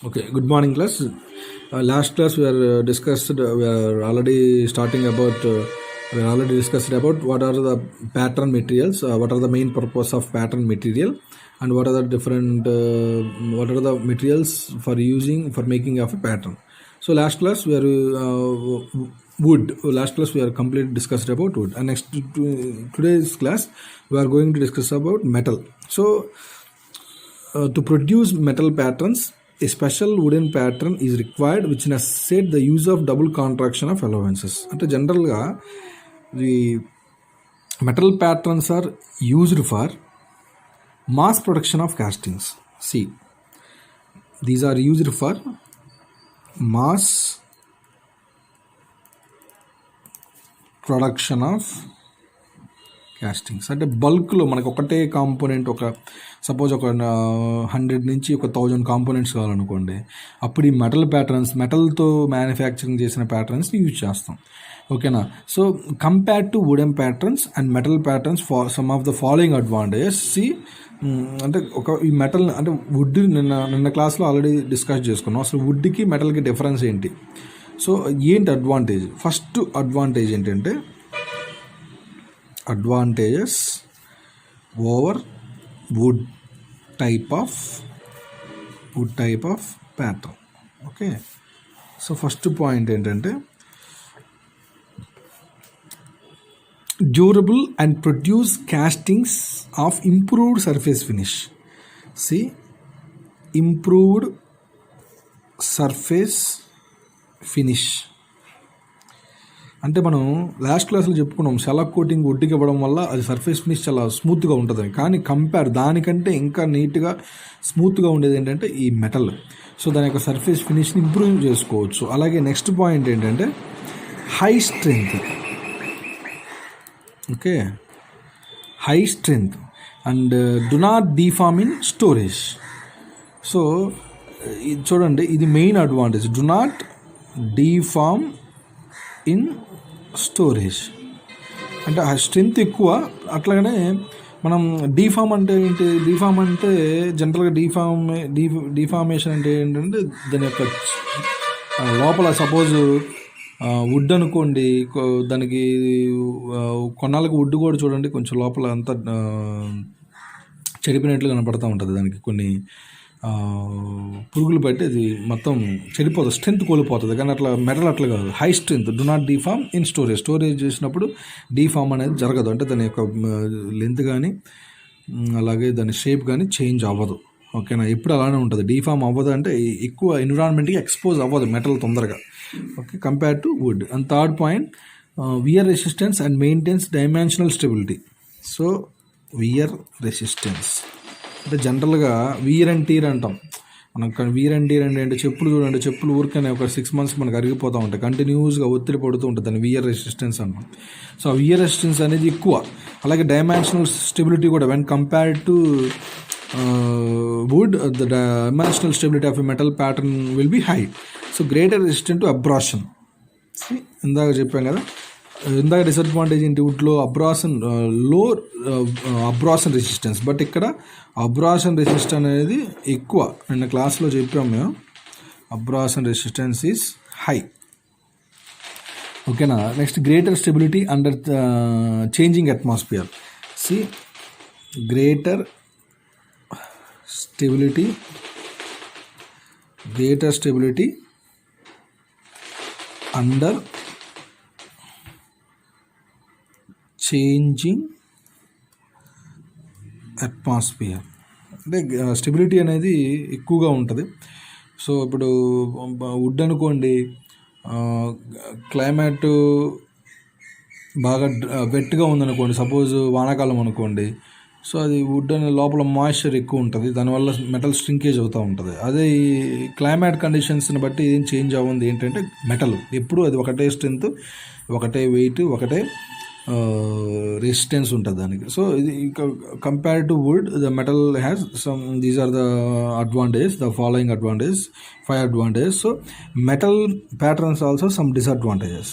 Okay, good morning, class. Last class we are discussed. We are already starting about. We already discussed about what are the pattern materials. What are the main purpose of pattern material, and what are the different. What are the materials for using for making of a pattern. So last class we are wood. Last class we are completely discussed about wood. And next today's class we are going to discuss about metal. So to produce metal patterns, a special wooden pattern is required which necessitates the use of double contraction of allowances. అంటే జనరల్గా the metal patterns are used for mass production of castings. See, these are used for mass production of castings. అంటే బల్క్లో మనకు ఒకటే component suppose ఒక 100 నుంచి 1000 components కావాలనుకోండి, అప్పుడు ఈ మెటల్ ప్యాటర్న్స్, మెటల్తో మ్యానుఫ్యాక్చరింగ్ చేసిన ప్యాటర్న్స్ని యూజ్ చేస్తాం. ఓకేనా? So compared to wooden patterns and metal patterns for some of the following advantages. అంటే ఈ మెటల్ అంటే వుడ్ నిన్న క్లాస్లో ఆల్రెడీ డిస్కస్ చేసుకున్నాం. అసలు వుడ్కి మెటల్కి డిఫరెన్స్ ఏంటి, సో ఏంటి అడ్వాంటేజ్. ఫస్ట్ అడ్వాంటేజ్ ఏంటంటే advantages over wood type of pattern. Okay, so first point ఏంటంటే durable and produce castings of improved surface finish. See, improved surface finish అంటే మనం లాస్ట్ క్లాస్లో చెప్పుకున్నాం, షెలాక్ కోటింగ్ వుడ్కి ఇవ్వడం వల్ల అది సర్ఫేస్ ఫినిష్ చాలా స్మూత్గా ఉంటుంది. కానీ దానికంటే ఇంకా నీట్గా స్మూత్గా ఉండేది ఏంటంటే ఈ మెటల్. సో దాని యొక్క సర్ఫేస్ ఫినిష్ని ఇంప్రూవ్ చేసుకోవచ్చు. అలాగే నెక్స్ట్ పాయింట్ ఏంటంటే high strength. Okay, high strength and do not deform in storage. So ఇది చూడండి, ఇది main advantage, do not deform in storage. అంటే ఆ స్ట్రెంత్ ఎక్కువ. అట్లాగనే మనం డీఫామ్ అంటే ఏంటి, డీఫామ్ అంటే జనరల్గా డీఫార్మేషన్ అంటే ఏంటంటే దాని యొక్క లోపల సపోజ్ వుడ్ అనుకోండి, దానికి కొన్నాళ్ళకి వుడ్ కూడా చూడండి కొంచెం లోపల అంతా చెడిపినట్లు కనపడుతూ ఉంటుంది. దానికి కొన్ని పురుగులు పట్టి అది మొత్తం చెడిపోతుంది, స్ట్రెంత్ కోల్పోతుంది. కానీ అట్లా మెటల్ అట్లా కాదు, high strength, do not deform in storage చేసినప్పుడు డీఫార్మ్ అనేది జరగదు. అంటే దాని యొక్క లెంత్ కానీ అలాగే దాని షేప్ కానీ చేంజ్ అవ్వదు. ఓకేనా? ఎప్పుడు అలానే ఉంటుంది, డీఫార్మ్ అవ్వదు. అంటే ఎక్కువ ఎన్విరాన్మెంట్కి ఎక్స్పోజ్ అవ్వదు మెటల్ తొందరగా. Okay, compare to wood. And third point, wear resistance and maintains dimensional stability. So wear resistance అంటే జనరల్గా వీర్ అండ్ టీర్ అంటాం మనం. వీర్ అండ్ టీర్ అంటే చెప్పులు చూడండి, చెప్పులు ఊరికనే ఒక 6 months మనకు అరిగిపోతూ ఉంటాయి, కంటిన్యూస్గా ఒత్తిడి పడుతూ ఉంటుంది, దాన్ని వియర్ రెసిస్టెన్స్ అంటాం. సో ఆ వియర్ రెసిస్టెన్స్ అనేది ఎక్కువ. అలాగే డైమెన్షనల్ స్టెబిలిటీ కూడా, when compared to wood, the dimensional stability of a metal pattern will be high. So greater resistance to abrasion. ఇందాక చెప్పాం కదా, ఇందాక డిసడ్వాంటేజ్ ఏంటి వుడ్లో, abrasion, low abrasion resistance. But ఇక్కడ అబ్రాషన్ రెసిస్టెన్స్ అనేది ఎక్కువ. నిన్న క్లాస్లో చెప్పాం మేము, అబ్రాషన్ రెసిస్టెన్స్ ఈజ్ హై. ఓకేనా? Next greater stability under changing atmosphere. C, greater stability under changing atmosphere. అంటే స్టెబిలిటీ అనేది ఎక్కువగా ఉంటుంది. సో ఇప్పుడు వుడ్ అనుకోండి, క్లైమేట్ బాగా వెట్గా ఉందనుకోండి, సపోజ్ వానాకాలం అనుకోండి, సో అది వుడ్ అనే లోపల మాయిశ్చర్ ఎక్కువ ఉంటుంది, దానివల్ల మెటల్ స్ట్రింకేజ్ అవుతూ ఉంటుంది. అదే ఈ క్లైమేట్ కండిషన్స్ని బట్టి ఏం చేంజ్ అవ్వదు. ఏంటంటే మెటల్ ఎప్పుడు అది ఒకటే స్ట్రెంత్, ఒకటే వెయిట్, ఒకటే రెసిస్టెన్స్ ఉంటుంది దానికి. సో ఇది compared to wood, the metal has some, these are the advantage, the following advantage, 5 advantages. So metal patterns also some disadvantages.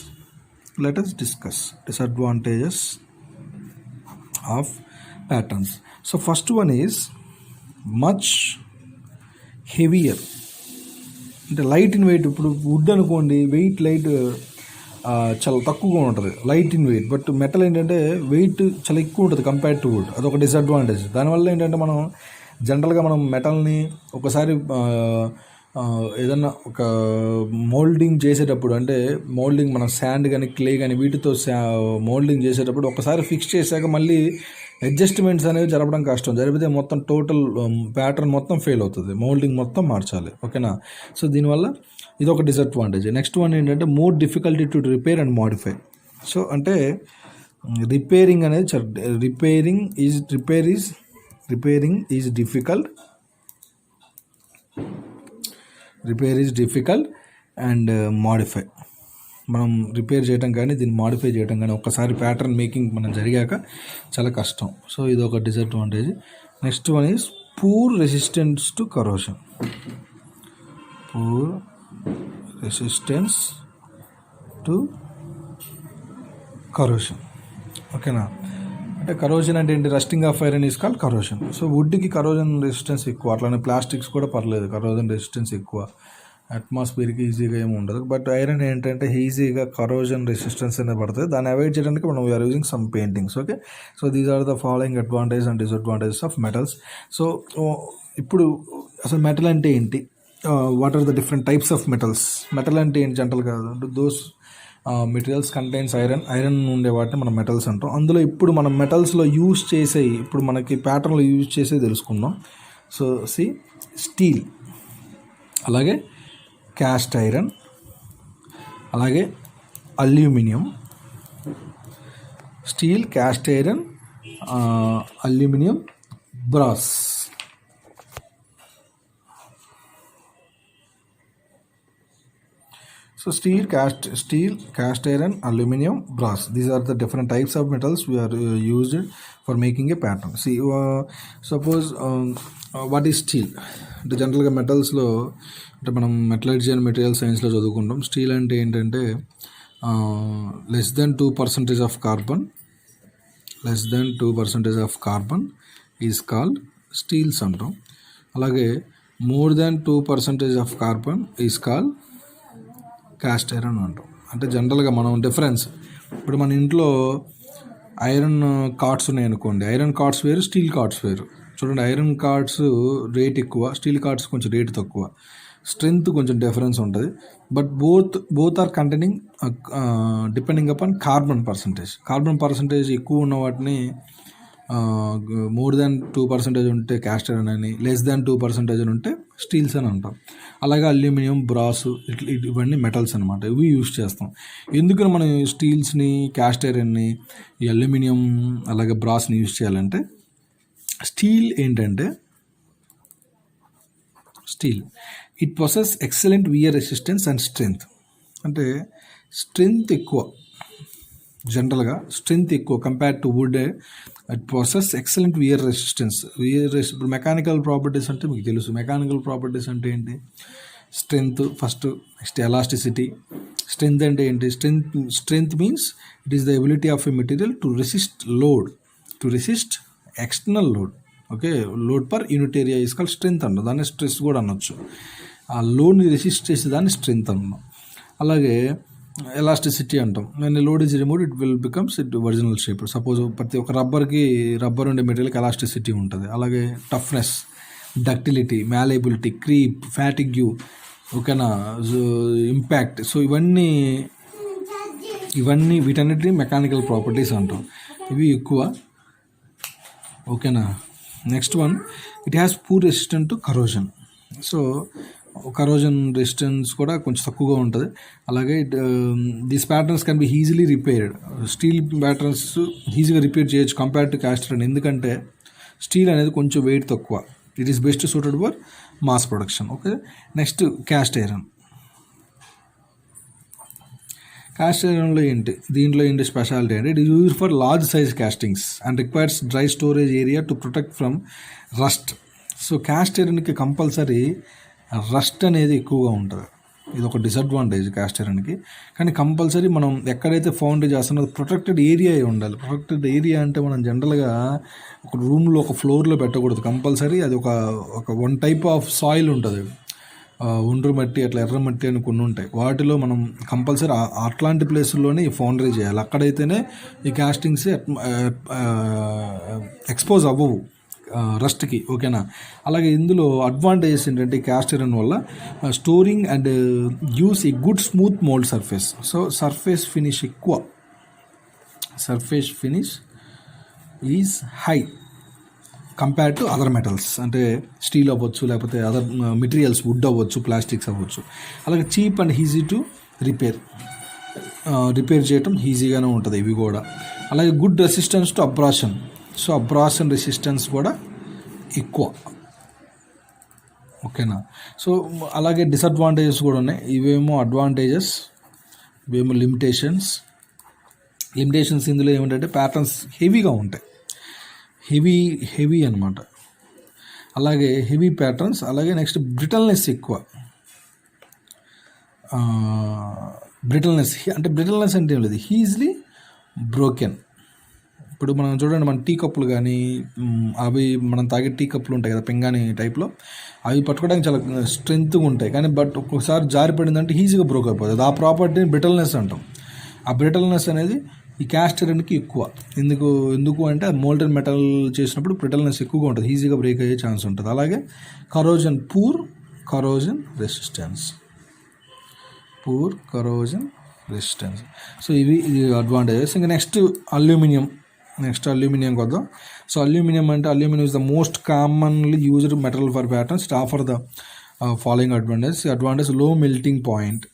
Let us discuss disadvantages of patterns. So first one is much heavier అంటే light in wait. ఇప్పుడు would అనుకోండి, weight light చాలా తక్కువగా ఉంటుంది, light in wait. But metal ఏంటంటే wait చాలా ఎక్కువ ఉంటుంది కంపేర్డ్ టు వుడ్. అదొక డిసడ్వాంటేజ్. దానివల్ల ఏంటంటే మనం జనరల్గా మనం మెటల్ని ఒకసారి ఏదన్నా ఒక మోల్డింగ్ చేసేటప్పుడు, అంటే మోల్డింగ్ మనం శాండ్ కానీ క్లే కానీ వీటితో మోల్డింగ్ చేసేటప్పుడు ఒకసారి ఫిక్స్ చేశాక మళ్ళీ అడ్జస్ట్మెంట్స్ అనేవి జరపడం కష్టం. జరిపితే మొత్తం టోటల్ ప్యాటర్న్ మొత్తం ఫెయిల్ అవుతుంది, మోల్డింగ్ మొత్తం మార్చాలి. ఓకేనా? సో దీనివల్ల ఇది ఒక డిసడ్వాంటేజ్. నెక్స్ట్ వన్ ఏంటంటే more difficulty to repair and modify. So అంటే రిపేరింగ్ అనేది repairing is difficult and modify. మనం రిపేర్ చేయడం కానీ దీన్ని మాడిఫై చేయడం కానీ ఒక్కసారి ప్యాటర్న్ మేకింగ్ మనం జరిగాక చాలా కష్టం. సో ఇది ఒక disadvantage. Next one is poor resistance to corrosion. Poor resistance to corrosion. ఓకేనా? అంటే కరోజన్ అంటే ఏంటి? Rusting of iron is called corrosion. So వుడ్కి కరోజన్ రెసిస్టెన్స్ ఎక్కువ, అట్లానే ప్లాస్టిక్స్ కూడా పర్లేదు, కరోజన్ రెసిస్టెన్స్ ఎక్కువ, అట్మాస్ఫియర్కి ఈజీగా ఏమి ఉండదు. బట్ ఐరన్ ఏంటంటే ఈజీగా కరోజన్ రెసిస్టెన్స్ అనేది పడుతుంది. దాన్ని అవాయిడ్ చేయడానికి మనం we are using some paintings. Okay, so these are the following advantage and disadvantages of metals. So ఇప్పుడు అసలు మెటల్ అంటే ఏంటి? What are the different types of metals? Metal అంటే ఏంటి జనరల్గా? దోస్ మెటీరియల్స్ కంటైన్స్ ఐరన్ ఉండే వాటిని మనం మెటల్స్ అంటాం. అందులో ఇప్పుడు మనం మెటల్స్లో యూజ్ చేసే, ఇప్పుడు మనకి ప్యాటర్న్లో యూజ్ చేసే తెలుసుకుందాం. సో స్టీల్, అలాగే క్యాస్ట్ ఐరన్, అలాగే aluminium. Steel, cast iron, aluminium, brass. So steel, cast iron, aluminium, brass. These are the different types of metals we are used for making a pattern. See, suppose what is steel? అంటే జనరల్గా మెటల్స్లో, అంటే మనం metallurgy and material సైన్స్లో చదువుకుంటాం. Steel అంటే ఏంటంటే less than 2% of carbon is called steels అంటాం. అలాగే more than 2% of carbon is called cast iron అంటాం. అంటే జనరల్గా మనం డిఫరెన్స్, ఇప్పుడు మన ఇంట్లో ఐరన్ కార్డ్స్ ఉన్నాయి అనుకోండి, ఐరన్ కార్డ్స్ వేరు, స్టీల్ కార్డ్స్ వేరు. చూడండి, ఐరన్ కార్డ్స్ రేట్ ఎక్కువ, స్టీల్ కార్డ్స్ కొంచెం రేట్ తక్కువ, స్ట్రెంగ్త్ కొంచెం డిఫరెన్స్ ఉంటుంది. But both are containing depending upon carbon percentage ఎక్కువ ఉన్న వాటిని మోర్ దాన్ 2% ఉంటే క్యాస్ట్ ఐరన్ అని, లెస్ దాన్ 2% ఉంటే స్టీల్స్ అని అంటాం. అలాగే అల్యూమినియం, బ్రాస్, ఇవన్నీ మెటల్స్ అనమాట. ఇవి యూజ్ చేస్తాం. ఎందుకని మనం స్టీల్స్ని, క్యాస్ట్ ఐరన్ని, ఈ అల్యూమినియం అలాగే బ్రాస్ని యూజ్ చేయాలంటే, స్టీల్ ఏంటంటే it possess excellent wear resistance and strength. అంటే స్ట్రెంగ్త్ ఎక్కువ, జనరల్గా స్ట్రెంగ్త్ ఎక్కువ compared to wood. It process excellent wear resistance. ఇప్పుడు మెకానికల్ ప్రాపర్టీస్ అంటే మీకు తెలుసు. మెకానికల్ ప్రాపర్టీస్ అంటే ఏంటి? Strength first, next elasticity. Strength అంటే ఏంటి? Strength means it is the ability of a material to resist external load. Okay, load per unit area is called strength అంటాం. దాన్ని స్ట్రెస్ కూడా అనొచ్చు. ఆ లోడ్ని రెసిస్ట్ చేసేదాన్ని స్ట్రెంగ్త్ అన్నాం. అలాగే ఎలాస్టిసిటీ అంటాం. when load is removed it will becomes it original shape. Suppose ప్రతి ఒక్క రబ్బర్ ఉండే మెటీరియల్కి ఎలాస్టిసిటీ ఉంటుంది. అలాగే toughness, ductility, malleability, creep, fatigue, ఓకేనా, ఇంపాక్ట్. సో ఇవన్నీ వీటన్నిటిని మెకానికల్ ప్రాపర్టీస్ అంటాం. ఇవి ఎక్కువ. ఓకేనా. Next one, it has poor resistant to corrosion. So corrosion resistance కూడా కొంచెం తక్కువగా ఉంటుంది. అలాగే these patterns can be easily repaired. Steel patterns ఈజీగా రిపేర్ చేయొచ్చు కంపేర్డ్ టు క్యాస్ట్ ఐరన్. ఎందుకంటే స్టీల్ అనేది కొంచెం వెయిట్ తక్కువ. It is best suited for mass production. Okay. Next cast iron. Cast ఐరన్లో దీంట్లో ఏంటి స్పెషాలిటీ అంటే, it is used for large size castings and requires dry storage area to protect from rust. So cast ఐరన్కి compulsory rust అనేది ఎక్కువగా ఉంటుంది. ఇది ఒక డిసడ్వాంటేజ్ క్యాస్ట్ ఐరన్కి. కానీ కంపల్సరీ మనం ఎక్కడైతే ఫౌండరీ చేస్తున్నో ప్రొటెక్టెడ్ ఏరియా ఉండాలి. ప్రొటెక్టెడ్ ఏరియా అంటే మనం జనరల్గా ఒక రూమ్లో, ఒక ఫ్లోర్లో పెట్టకూడదు. కంపల్సరీ అది ఒక వన్ టైప్ ఆఫ్ సాయిల్ ఉంటుంది. ఒండ్రు మట్టి, అట్లా ఎర్ర మట్టి అని కొన్ని ఉంటాయి. వాటిలో మనం కంపల్సరీ అట్లాంటి ప్లేసుల్లోనే ఈ ఫౌండరీ చేయాలి. అక్కడైతేనే ఈ కాస్టింగ్స్ ఎక్స్పోజ్ అవ్వవు రస్ట్కి. ఓకేనా. అలాగే ఇందులో అడ్వాంటేజెస్ ఏంటంటే క్యాస్ట్ ఐరన్ వల్ల storing and use a good smooth mold surface. So surface finish ఎక్కువ, surface finish is high compare to other metals. అంటే స్టీల్ అవ్వచ్చు, లేకపోతే అదర్ మెటీరియల్స్, వుడ్ అవ్వచ్చు, ప్లాస్టిక్స్ అవ్వచ్చు. అలాగే cheap and easy to repair చేయటం ఈజీగానే ఉంటుంది ఇవి కూడా. అలాగే గుడ్ రెసిస్టెన్స్ టు అబ్రాషన్. సో అబ్రాషన్ రెసిస్టెన్స్ కూడా ఎక్కువ. ఓకేనా. సో అలాగే డిసడ్వాంటేజెస్ కూడా ఉన్నాయి. ఇవేమో అడ్వాంటేజెస్, ఇవేమో లిమిటేషన్స్. ఇందులో ఏమిటంటే ప్యాటర్న్స్ హెవీగా ఉంటాయి, హెవీ అనమాట. అలాగే హెవీ ప్యాటర్న్స్. అలాగే నెక్స్ట్ బ్రిటల్నెస్ ఎక్కువ. బ్రిటల్నెస్ అంటే ఏం లేదు, ఈజీలీ బ్రోకెన్. ఇప్పుడు మనం చూడండి, మన టీ కప్పులు కానీ, అవి మనం తాగే టీ కప్పులు ఉంటాయి కదా, పింగాణి టైప్లో, అవి పట్టుకోవడానికి చాలా స్ట్రెంత్గా ఉంటాయి. కానీ బట్ ఒక్కొక్కసారి జారిపడిందంటే ఈజీగా బ్రోక్ అయిపోతుంది. ఆ ప్రాపర్టీని బ్రిటల్నెస్ అంటాం. ఆ బ్రిటల్నెస్ అనేది ఈ క్యాస్ట్ ఐరన్కి ఎక్కువ. ఎందుకు అంటే మోల్టెన్ మెటల్ చేసినప్పుడు బ్రిటల్నెస్ ఎక్కువగా ఉంటుంది, ఈజీగా బ్రేక్ అయ్యే ఛాన్స్ ఉంటుంది. అలాగే పూర్ కరోజన్ రెసిస్టెన్స్. సో ఇది అడ్వాంటేజెస్. ఇంకా నెక్స్ట్ అల్యూమినియం కొద్దాం. So aluminium is the most commonly used metal for patterns. It offer the following advantage low melting point.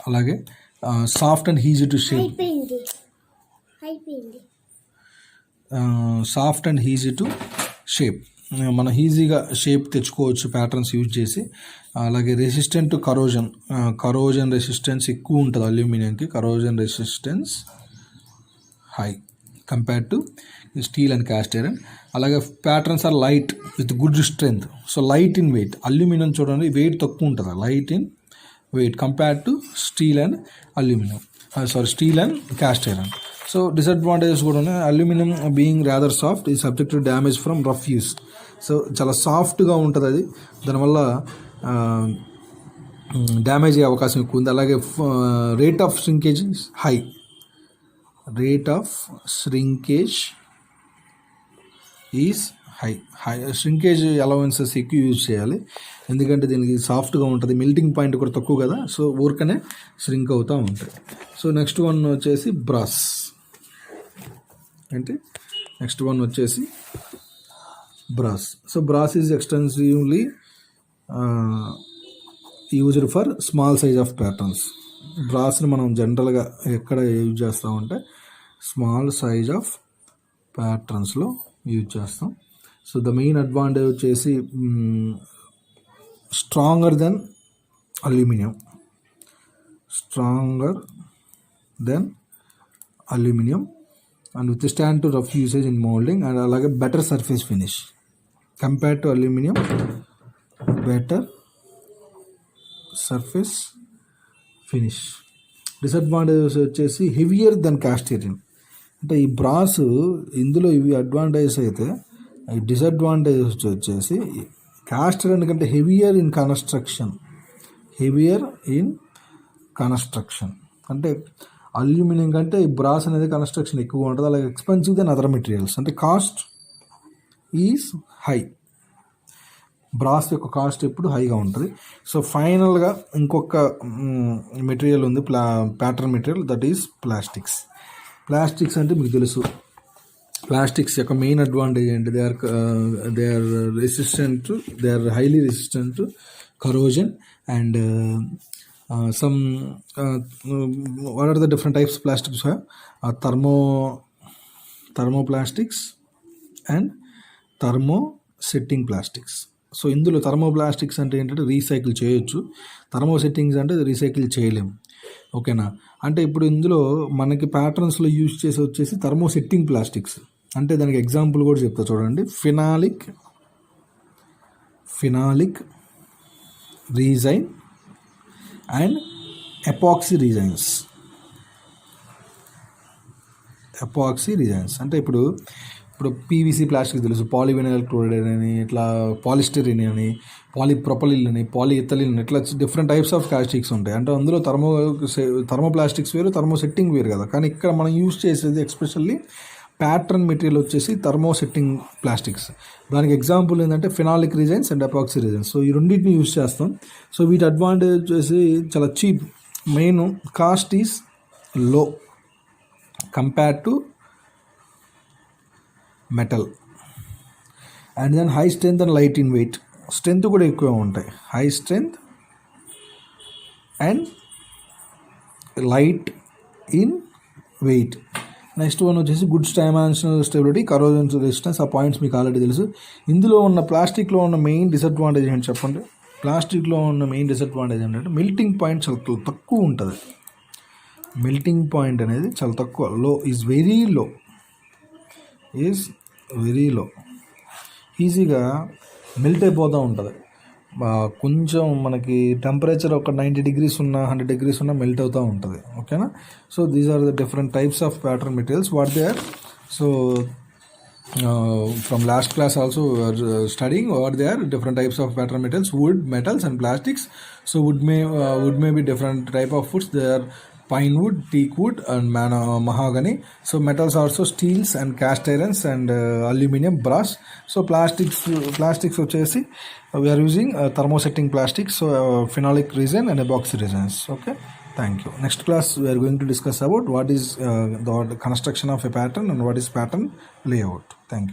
అలాగే soft and easy to shape. మనం ఈజీగా shape తెచ్చుకోవచ్చు patterns use చేసి. అలాగే resistant to corrosion resistance ఎక్కువ ఉంటుంది అల్యూమినియంకి. Corrosion resistance high compared to steel and cast iron. అలాగే patterns are light with good strength. So light in weight. Aluminium చూడండి వెయిట్ తక్కువ ఉంటుంది, light in weight compared to steel and cast iron. So disadvantages కూడా ఉన్నాయి. Aluminium being rather soft is subject to damage from rough use. So చాలా సాఫ్ట్గా ఉంటుంది అది, దానివల్ల డ్యామేజ్ అయ్యే అవకాశం ఎక్కువ ఉంది. అలాగే rate of shrinkage is high. Shrinkage allowances ఎక్కువ యూజ్ చేయాలి, ఎందుకంటే దీనికి సాఫ్ట్గా ఉంటుంది, మెల్టింగ్ పాయింట్ కూడా తక్కువ కదా. సో ఊరికనే శ్రింక్ అవుతూ ఉంటాయి. సో నెక్స్ట్ వన్ వచ్చేసి brass. So brass is extensively used for small size of patterns. బ్రాస్ని మనం జనరల్గా ఎక్కడ యూజ్ చేస్తామంటే స్మాల్ సైజ్ ఆఫ్ ప్యాటర్న్స్లో యూజ్ చేస్తాం. సో ద మెయిన్ అడ్వాంటేజ్ వచ్చేసి stronger than aluminium and withstand to rough usage in molding, and అలాగే better surface finish compared to aluminum. better surface finish. Disadvantages వచ్చేసి హెవియర్ దెన్ కాస్ట్ ఐరన్. అంటే ఈ brass ఇందులో ఇవి advantages అయితే, ఈ disadvantages వచ్చేసి కాస్ట్ ఐరన్ కంటే హెవియర్ ఇన్ కన్స్ట్రక్షన్. అంటే అల్యూమినియం కంటే ఈ బ్రాస్ అనేది కన్స్ట్రక్షన్ ఎక్కువ ఉంటుంది. అలాగే ఎక్స్పెన్సివ్ దెన్ అదర్ మెటీరియల్స్. అంటే కాస్ట్ ఈజ్ హై. బ్రాస్ యొక్క కాస్ట్ ఎప్పుడు హైగా ఉంటుంది. సో ఫైనల్గా ఇంకొక మెటీరియల్ ఉంది, pattern material, that is plastics అంటే మీకు తెలుసు. ప్లాస్టిక్స్ యొక్క మెయిన్ అడ్వాంటేజ్ ఏంటి? They are highly resistant to corrosion and what are the different types of plastics we have? Thermoplastics and thermosetting plastics. So ఇందులో thermoplastics అంటే ఏంటంటే recycle చేయొచ్చు, థర్మోసెట్టింగ్స్ అంటే రీసైకిల్ చేయలేము. ఓకేనా. అంటే ఇప్పుడు ఇందులో మనకి ప్యాటర్న్స్లో యూజ్ వచ్చేసి థర్మోసెట్టింగ్ ప్లాస్టిక్స్. అంటే దానికి ఎగ్జాంపుల్ కూడా చెప్తా చూడండి. Phenolic resin and epoxy resins. అంటే ఇప్పుడు ఇప్పుడు పీవీసీ ప్లాస్టిక్ తెలుసు, పాలివినైల్ క్లోరైడ్ అని, ఇట్లా పాలిస్టరీన్ అని, పాలిప్రొపలిన్ అని, పాలిఇథిలిన్ ఇట్లా డిఫరెంట్ టైప్స్ ఆఫ్ ప్లాస్టిక్స్ ఉంటాయి. అంటే అందులో థర్మో ప్లాస్టిక్స్ వేరు, థర్మో సెట్టింగ్ వేరు కదా. కానీ ఇక్కడ మనం యూజ్ చేసేది ఎస్పెషల్లీ ప్యాటర్న్ మెటీరియల్ వచ్చేసి థర్మో సెట్టింగ్ ప్లాస్టిక్స్. దానికి ఎగ్జాంపుల్ ఏంటంటే phenolic resins and epoxy resins. సో ఈ రెండింటిని యూజ్ చేస్తాం. సో వీటి అడ్వాంటేజ్ వచ్చేసి చాలా cheap, main cost is low compare to metal. And then high strength and light in weight, strength కూడా ఎక్కువ ఉంటాయి, high strength and light in weight. Next one వచ్చేసి good dimensional stability, corrosion resistance. ఆ points మీకు already తెలుసు. ఇందులో ఉన్న ప్లాస్టిక్లో ఉన్న మెయిన్ డిసడ్వాంటేజ్ ఏంటి చెప్పండి? ప్లాస్టిక్లో ఉన్న మెయిన్ డిసడ్వాంటేజ్ ఏంటంటే మెల్టింగ్ పాయింట్ చాలా తక్కువ ఉంటుంది. మెల్టింగ్ పాయింట్ అనేది చాలా తక్కువ, లో is very low, is very low. ఈజీగా మెల్ట్ అయిపోతూ ఉంటుంది. కొంచెం మనకి టెంపరేచర్ ఒక 90 degrees ఉన్న 100 degrees ఉన్న మెల్ట్ అవుతూ ఉంటుంది. ఓకేనా? So these are the different types of pattern materials what they are. So from last class also we are studying what they are different types of pattern materials, wood, metals and plastics. So wood may be different type of woods. They are pine wood, teak wood and mahogany. So metals also steels and cast irons and aluminum, brass. So plastics వచ్చేసి we are using thermosetting plastics, so phenolic resin and epoxy resins. Okay, thank you. Next class we are going to discuss about what is the construction of a pattern and what is pattern layout. Thank you.